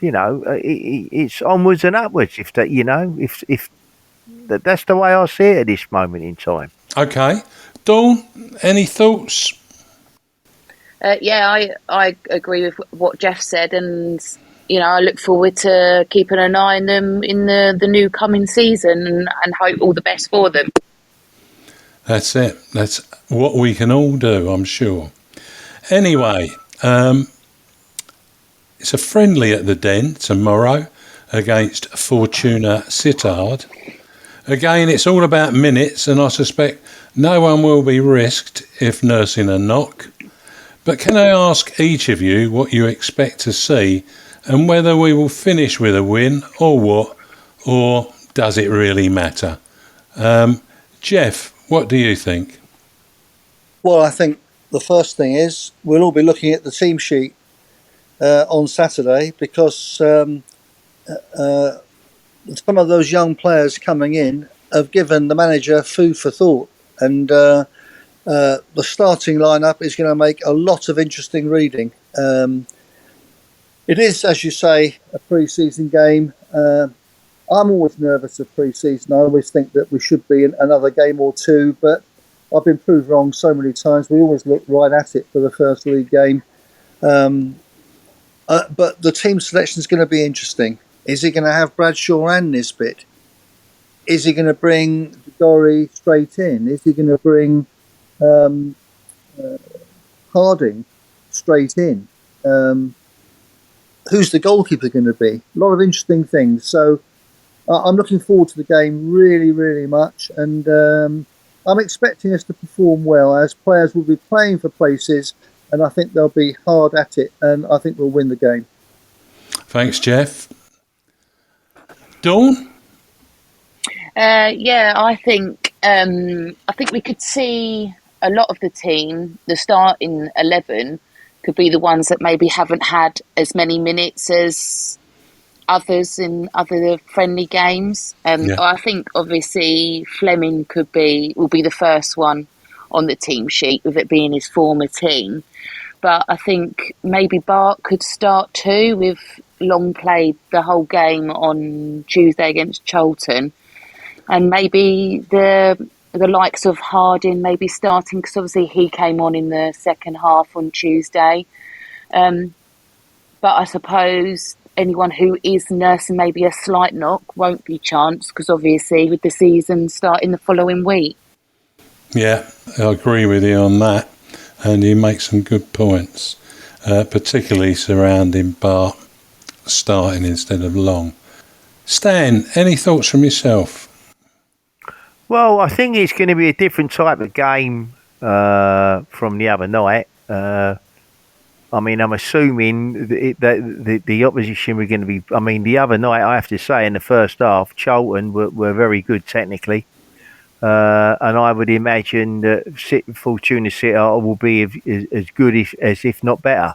it's onwards and upwards. If that's the way I see it at this moment in time. Okay, Dawn, any thoughts? Yeah, I agree with what Jeff said, and I look forward to keeping an eye on them in the new coming season, and hope all the best for them. That's it. That's what we can all do, I'm sure. Anyway, it's a friendly at the Den tomorrow against Fortuna Sittard. Again, it's all about minutes, and I suspect no one will be risked if nursing a knock. But can I ask each of you what you expect to see, and whether we will finish with a win or what, or does it really matter? Jeff, what do you think? Well, I think the first thing is we'll all be looking at the team sheet on Saturday, because some of those young players coming in have given the manager food for thought, and the starting lineup is going to make a lot of interesting reading. It is, as you say, a pre-season game. I'm always nervous of pre-season. I always think that we should be in another game or two, but I've been proved wrong so many times. We always look right at it for the first league game. But the team selection is going to be interesting. Is he going to have Bradshaw and Nisbet? Is he going to bring Dory straight in? Is he going to bring Harding straight in? Who's the goalkeeper going to be? A lot of interesting things. So I'm looking forward to the game really, really much. And I'm expecting us to perform well, as players will be playing for places, and I think they'll be hard at it, and I think we'll win the game. Thanks, Jeff. Dawn? I think we could see a lot of the team, the starting 11, could be the ones that maybe haven't had as many minutes as others in other friendly games. I think obviously Fleming will be the first one on the team sheet, with it being his former team. But I think maybe Bart could start too, with Long played the whole game on Tuesday against Charlton, and maybe the likes of Harding maybe starting, because obviously he came on in the second half on Tuesday. But I suppose anyone who is nursing maybe a slight knock won't be chanced, because obviously with the season starting the following week. Yeah, I agree with you on that, and you make some good points, particularly surrounding Bart. starting instead of Long. Stan, any thoughts from yourself? Well, I think it's going to be a different type of game from the other night. I mean, I'm assuming that the opposition were going to be... I mean, the other night, I have to say, in the first half, Charlton were very good technically. And I would imagine that Fortuna Sittard will be as good as if not better,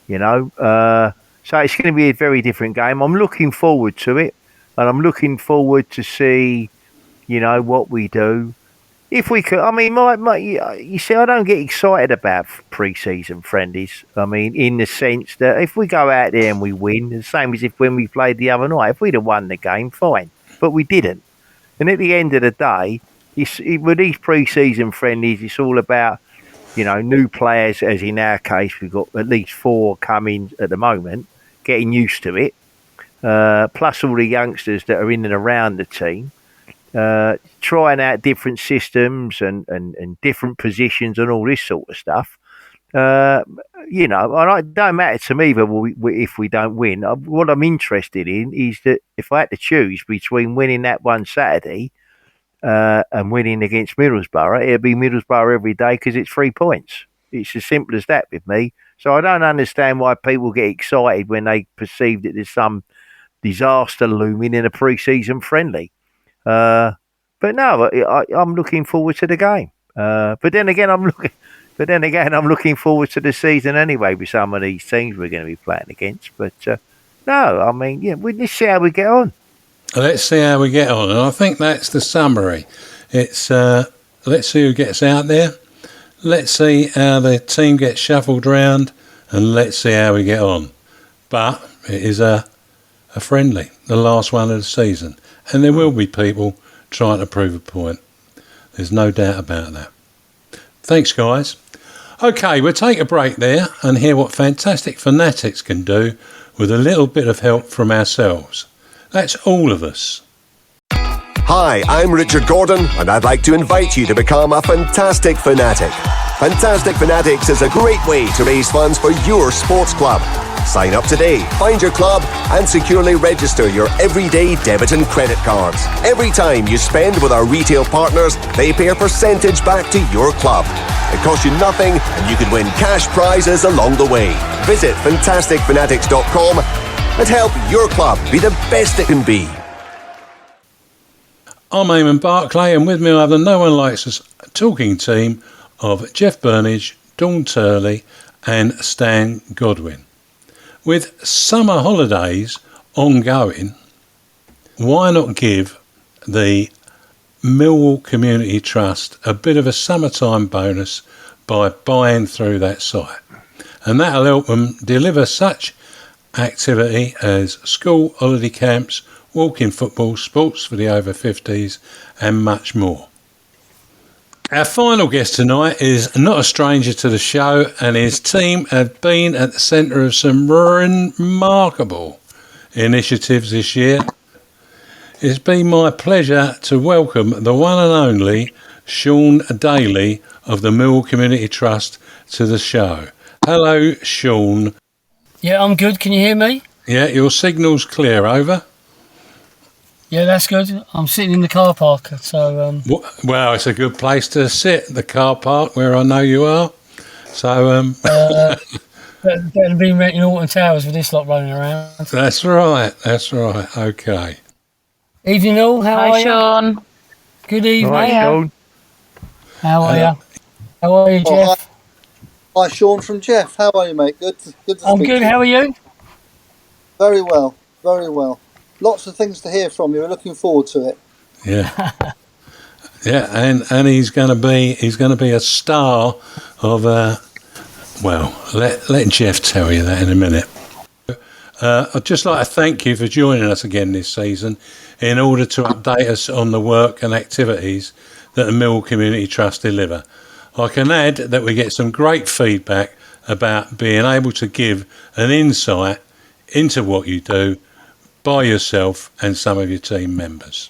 you know. So it's going to be a very different game. I'm looking forward to it. And I'm looking forward to see, you know, what we do. If we could, I mean, you see, I don't get excited about pre-season friendlies. I mean, in the sense that if we go out there and we win, the same as if when we played the other night, if we'd have won the game, fine. But we didn't. And at the end of the day, with these pre-season friendlies, it's all about, you know, new players, as in our case, we've got at least 4 coming at the moment, getting used to it, plus all the youngsters that are in and around the team. Trying out different systems and different positions and all this sort of stuff. You know, and it don't matter to me if we don't win. What I'm interested in is that if I had to choose between winning that one Saturday and winning against Middlesbrough, it'd be Middlesbrough every day because it's 3 points. It's as simple as that with me. So I don't understand why people get excited when they perceive that there's some disaster looming in a pre-season friendly. But no, I'm looking forward to the game. But then again, I'm looking forward to the season anyway with some of these teams we're going to be playing against. But no, I mean, yeah, let's see how we get on. Let's see how we get on, and I think that's the summary. It's let's see who gets out there. Let's see how the team gets shuffled round, and let's see how we get on. But it is a friendly, the last one of the season. And there will be people trying to prove a point. There's no doubt about that. Thanks, guys. OK, we'll take a break there and hear what fantastic fanatics can do with a little bit of help from ourselves. That's all of us. Hi, I'm Richard Gordon, and I'd like to invite you to become a Fantastic Fanatic. Fantastic Fanatics is a great way to raise funds for your sports club. Sign up today, find your club, and securely register your everyday debit and credit cards. Every time you spend with our retail partners, they pay a percentage back to your club. It costs you nothing, and you can win cash prizes along the way. Visit fantasticfanatics.com and help your club be the best it can be. I'm Eamonn Barclay, and with me I have the No One Likes Us talking team of Jeff Burnige, Dawn Turley and Stan Godwin. With summer holidays ongoing, why not give the Millwall Community Trust a bit of a summertime bonus by buying through that site? And that'll help them deliver such activity as school holiday camps, walking football, sports for the over 50s and much more. Our final guest tonight is not a stranger to the show, and his team have been at the centre of some remarkable initiatives this year. It's been my pleasure to welcome the one and only Sean Daly of the Millwall Community Trust to the show. Hello, Sean. Yeah, I'm good. Can you hear me? Yeah, your signal's clear, over. Yeah, that's good. I'm sitting in the car park, so... Well, it's a good place to sit, the car park, where I know you are. So... better than being renting Alton Towers with this lot running around. That's right, OK. Evening all, how are you? Hi, Sean. Good evening. Hi, Sean. How are you? How are you, Jeff? Hi, Sean from Jeff. How are you, mate? Good to speak I'm good, to you. how are you? Very well, very well. Lots of things to hear from you. We're looking forward to it. Yeah. Yeah, and he's going to be a star of let Jeff tell you that in a minute. I'd just like to thank you for joining us again this season in order to update us on the work and activities that the Millwall Community Trust deliver. I can add that we get some great feedback about being able to give an insight into what you do by yourself and some of your team members.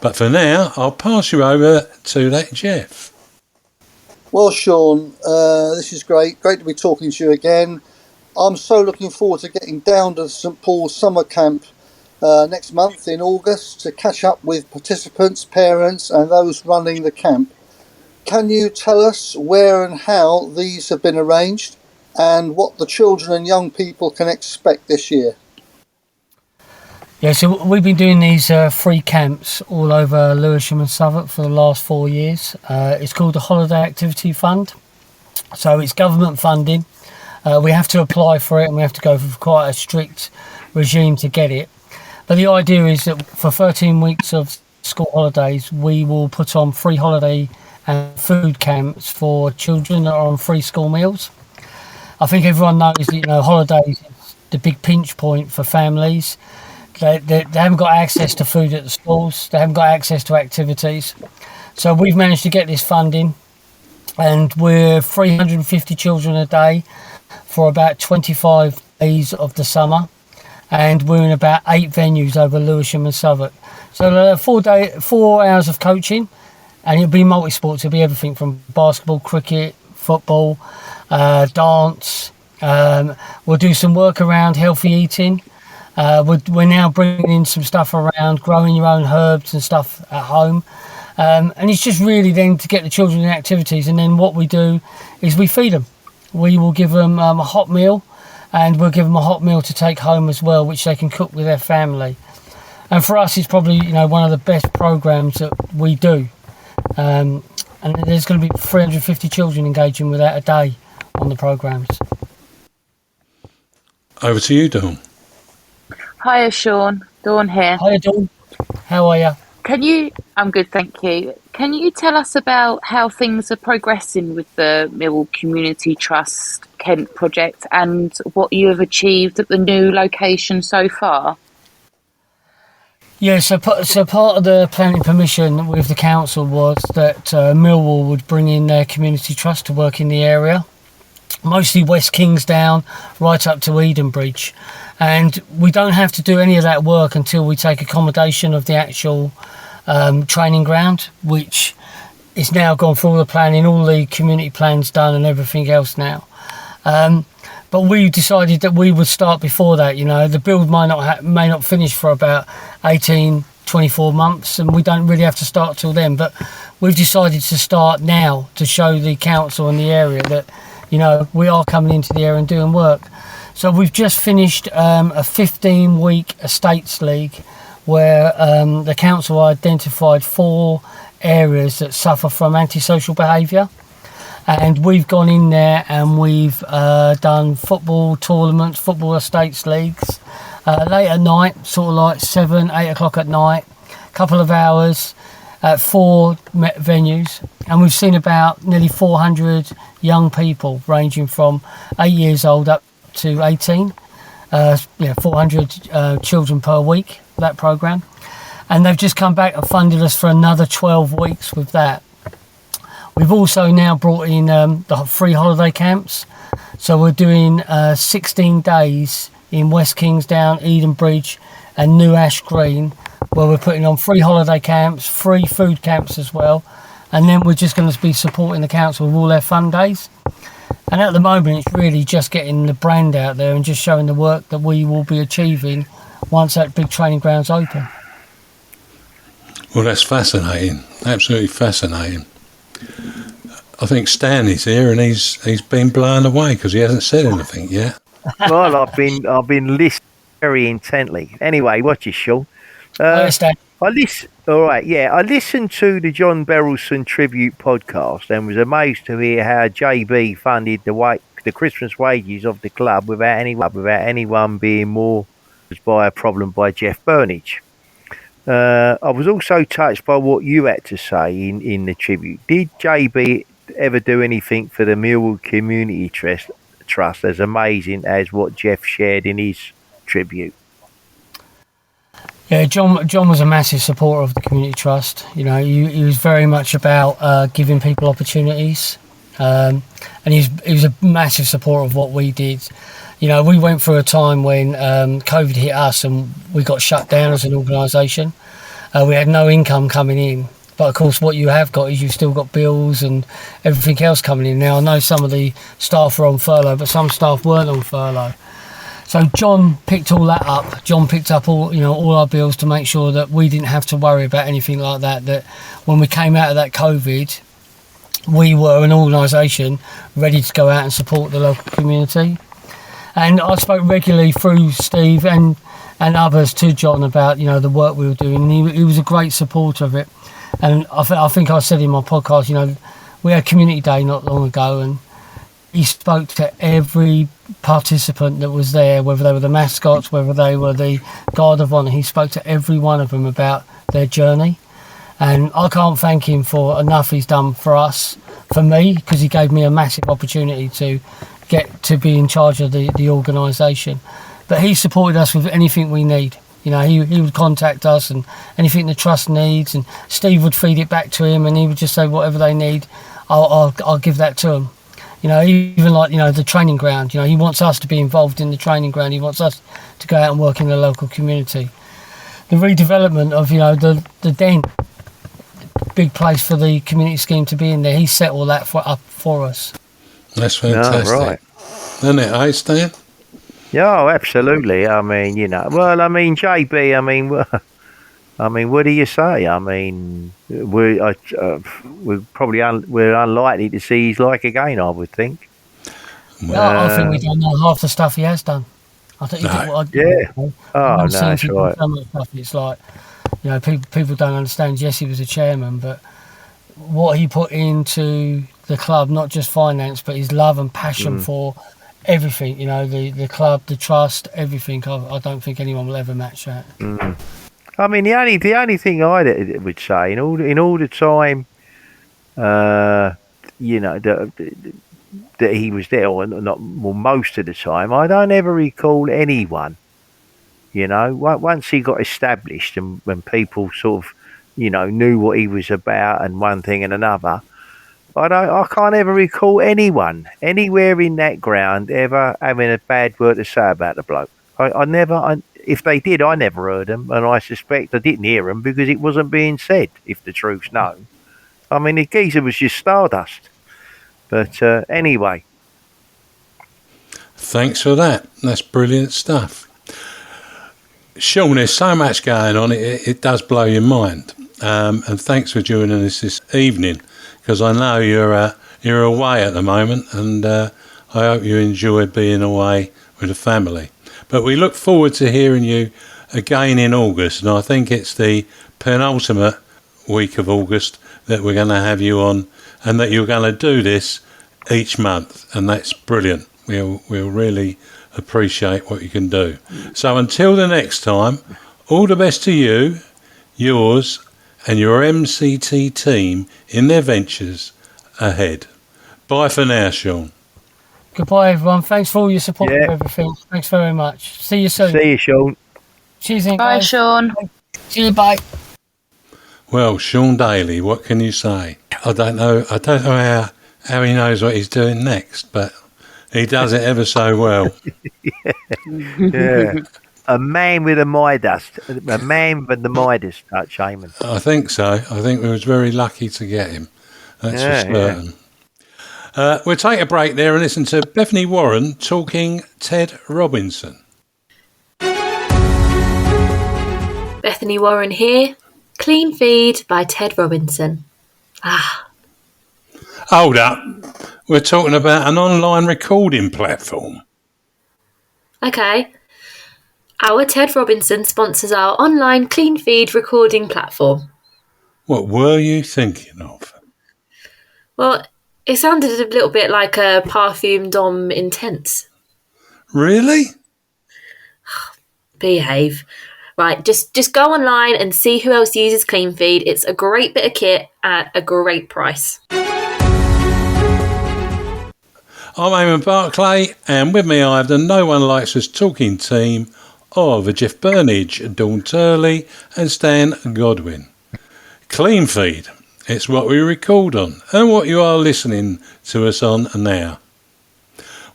But for now, I'll pass you over to that Jeff. Well, Sean, this is great. Great to be talking to you again. I'm so looking forward to getting down to St Paul's summer camp next month in August to catch up with participants, parents and those running the camp. Can you tell us where and how these have been arranged and what the children and young people can expect this year? Yeah, so we've been doing these free camps all over Lewisham and Southwark for the last 4 years. It's called the Holiday Activity Fund. So it's government funding. We have to apply for it and we have to go through quite a strict regime to get it. But the idea is that for 13 weeks of school holidays, we will put on free holiday and food camps for children that are on free school meals. I think everyone knows that, holidays is the big pinch point for families. They haven't got access to food at the schools. They haven't got access to activities. So we've managed to get this funding and we're 350 children a day for about 25 days of the summer. And we're in about 8 venues over Lewisham and Southwark. So 4 hours of coaching, and it'll be multi-sports. It'll be everything from basketball, cricket, football, dance. We'll do some work around healthy eating. We're now bringing in some stuff around growing your own herbs and stuff at home. And it's just really then to get the children in activities. And then what we do is we feed them. We will give them a hot meal. And we'll give them a hot meal to take home as well, which they can cook with their family. And for us, it's probably one of the best programs that we do. And there's going to be 350 children engaging with that a day on the programs. Over to you, Dawn. Hiya, Sean. Dawn here. Hiya, Dawn. How are you? I'm good, thank you. Can you tell us about how things are progressing with the Millwall Community Trust Kent project and what you have achieved at the new location so far? Yeah, so part of the planning permission with the council was that Millwall would bring in their community trust to work in the area, mostly West Kingsdown, right up to Edenbridge. And we don't have to do any of that work until we take accommodation of the actual training ground, which is now gone through all the planning, all the community plans done and everything else now. But we decided that we would start before that. The build may not finish for about 18-24 months, and we don't really have to start till then. But we've decided to start now to show the council and the area that we are coming into the area and doing work. So we've just finished a 15-week estates league where the council identified 4 areas that suffer from antisocial behaviour. And we've gone in there and we've done football tournaments, football estates leagues, late at night, sort of like 7, 8 o'clock at night, couple of hours at 4 venues. And we've seen about nearly 400 young people ranging from 8 years old up to 18, 400 children per week, that programme. And they've just come back and funded us for another 12 weeks with that. We've also now brought in the free holiday camps. So we're doing 16 days in West Kingsdown, Edenbridge and New Ash Green, where we're putting on free holiday camps, free food camps as well. And then we're just going to be supporting the council with all their fun days. And at the moment, it's really just getting the brand out there and just showing the work that we will be achieving once that big training ground's open. Well, that's fascinating. Absolutely fascinating. I think Stan is here and he's been blown away because he hasn't said anything yet. Well, I've been listening very intently. Anyway, watch this, Sean. Stan. I listened to the John Berylson tribute podcast and was amazed to hear how JB funded the Christmas wages of the club without anyone being more by a problem by Jeff Burnige. I was also touched by what you had to say in the tribute. Did JB ever do anything for the Millwall Community Trust as amazing as what Jeff shared in his tribute? Yeah, John was a massive supporter of the Community Trust. He was very much about giving people opportunities, and he was a massive supporter of what we did. We went through a time when COVID hit us and we got shut down as an organisation. We had no income coming in, But of course, what you have got is you've still got bills and everything else coming in. Now, I know some of the staff are on furlough, but some staff weren't on furlough. So John picked all that up. John picked up all our bills to make sure that we didn't have to worry about anything like that. That when we came out of that COVID, we were an organisation ready to go out and support the local community. And I spoke regularly through Steve and others to John about the work we were doing, and he was a great supporter of it. And I think I said in my podcast, we had Community Day not long ago, and he spoke to every participant that was there, whether they were the mascots, whether they were the Guard of Honour. He spoke to every one of them about their journey. And I can't thank him for enough he's done for us, for me, because he gave me a massive opportunity to get to be in charge of the organisation. But he supported us with anything we need. He would contact us and anything the trust needs, and Steve would feed it back to him, and he would just say whatever they need, I'll give that to them. Even like the training ground. He wants us to be involved in the training ground. He wants us to go out and work in the local community. The redevelopment of the den, big place for the community scheme to be in there. He set all that up for us. That's fantastic, right? Isn't it, Stan? Yeah, oh, absolutely. I mean, JB. What do you say? I mean, we're unlikely to see his like again, I would think. I think we don't know half the stuff he has done. I think that's right. Some of the stuff, it's like people don't understand. Yes, he was a chairman, but what he put into the club, not just finance, but his love and passion for everything, the club, the trust, everything. I don't think anyone will ever match that. I mean, the only thing I would say in all the time, that he was there, or most of the time, I don't ever recall anyone. Once he got established, and when people sort of, knew what he was about and one thing and another. I can't ever recall anyone anywhere in that ground ever having a bad word to say about the bloke. If they did, I never heard them, and I suspect I didn't hear them because it wasn't being said, if the truth's known. I mean, the geezer was just stardust. But anyway. Thanks for that. That's brilliant stuff. Sean, there's so much going on, it does blow your mind. And thanks for joining us this evening, because I know you're away at the moment, and I hope you enjoy being away with the family. But we look forward to hearing you again in August, and I think it's the penultimate week of August that we're going to have you on, and that you're going to do this each month, and that's brilliant. We'll really appreciate what you can do. So until the next time, all the best to you, yours, and your MCT team in their ventures ahead. Bye for now, Sean. Goodbye, everyone. Thanks for all your support and everything. Thanks very much. See you soon. See you, Sean. Cheers, bye, guys. Sean. See you. Bye. Well, Sean Daly, what can you say? I don't know how he knows what he's doing next, but he does it ever so well. Yeah. A man with a Midas. A man with the Midas touch, Eamonn. I think so. I think we was very lucky to get him. That's for certain. We'll take a break there and listen to Bethany Warren talking Ted Robinson. Bethany Warren here. Clean Feed by Ted Robinson. Hold up. We're talking about an online recording platform. Okay. Our Ted Robinson sponsors our online Clean Feed recording platform. What were you thinking of? Well, it sounded a little bit like a Parfum Dom Intense. Really? Behave. Right, just go online and see who else uses Clean Feed. It's a great bit of kit at a great price. I'm Eamonn Barclay, and with me I have the No One Likes Us talking team of Jeff Burnige, Dawn Turley and Stan Godwin. Clean Feed, it's what we record on and what you are listening to us on now.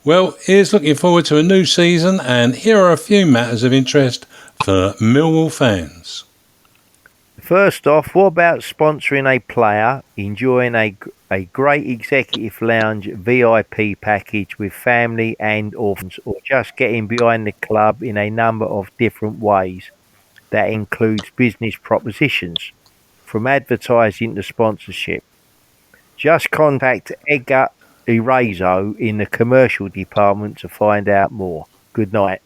Well, here's looking forward to a new season, and here are a few matters of interest for Millwall fans. First off, what about sponsoring a player enjoying a great executive lounge VIP package with family and orphans, or just getting behind the club in a number of different ways? That includes business propositions, from advertising to sponsorship. Just contact Edgar Erazo in the commercial department to find out more. Good night.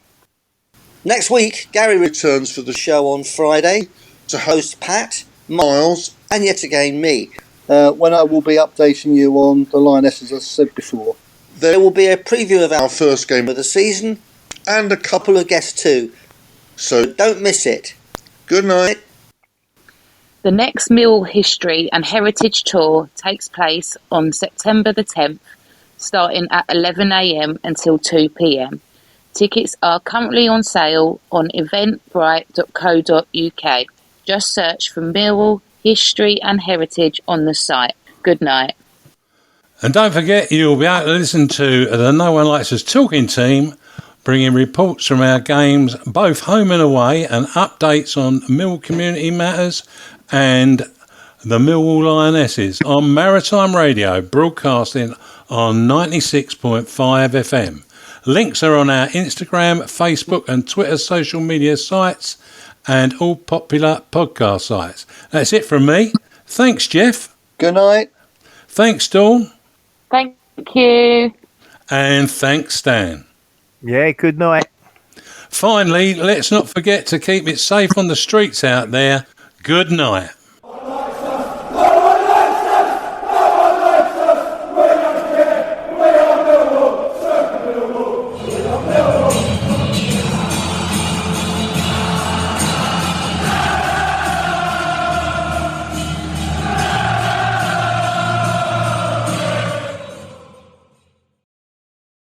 Next week, Gary returns for the show on Friday to host Pat, Miles, and yet again me. When I will be updating you on the Lionesses, as I said before. There will be a preview of our first game of the season and a couple of guests too, so don't miss it. Good night. The next Millwall History and Heritage Tour takes place on September the 10th, starting at 11 a.m. until 2 p.m. Tickets are currently on sale on eventbrite.co.uk. Just search for Millwall History and Heritage on the site. Good night. And don't forget, you'll be able to listen to the No One Likes Us talking team, bringing reports from our games, both home and away, and updates on Millwall Community Matters and the Millwall Lionesses on Maritime Radio, broadcasting on 96.5 FM. Links are on our Instagram, Facebook and Twitter social media sites and all popular podcast sites. That's it from me. Thanks, Jeff. Good night. Thanks, Dawn. Thank you. And thanks, Stan. Yeah, good night. Finally, let's not forget to keep it safe on the streets out there. Good night.